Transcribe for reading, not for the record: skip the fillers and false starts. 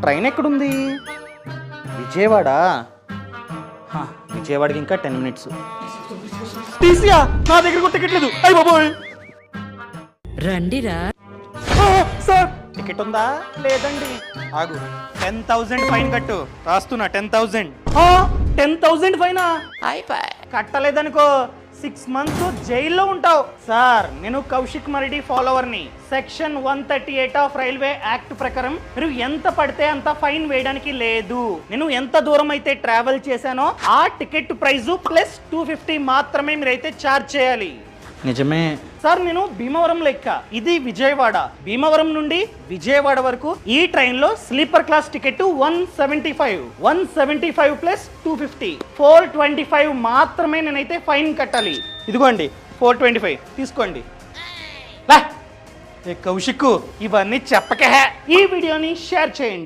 Train ఎక్కడుంది? విజయవాడ. విజయవాడకి ఇంకా 10 మినిట్స్. టీసీయా? నా దగ్గర కూడా టికెట్ లేదు. అయ్య బాబోయ్. రండిరా. సార్ టికెట్ ఉందా? లేదండి. ఆగు. 10,000 ఫైన్ కట్టు. రాస్తున్నా 10,000. 10,000 ఫైనా? అయిపోయి. కట్టలేదనుకో 6 months జైల్లో ఉంటావు. సార్ నేను కౌశిక్ మరిడి ఫాలోవర్ని. సెక్షన్ 138 ఆఫ్ రైల్వే యాక్ట్ ప్రకారం మీరు ఎంత పడితే అంత ఫైన్ వేయడానికి లేదు. నేను ఎంత దూరం అయితే ట్రావెల్ చేశానో ఆ టికెట్ ప్రైస్ ప్లస్ 250 మాత్రమే మీరైతే ఛార్జ్ చేయాలి. నిజమే సార్. నేను భీమవరం లెక్క, ఇది విజయవాడ. భీమవరం నుండి విజయవాడ వరకు ఈ ట్రైన్ లో స్లీపర్ క్లాస్ టికెట్ 175 ప్లస్ 250 425 మాత్రమే నేనైతే ఫైన్ కట్టాలి. ఇదిగోండి 425 తీసుకోండి. కౌశిక్ ఇవన్నీ చెప్పకే. ఈ వీడియోని షేర్ చేయండి.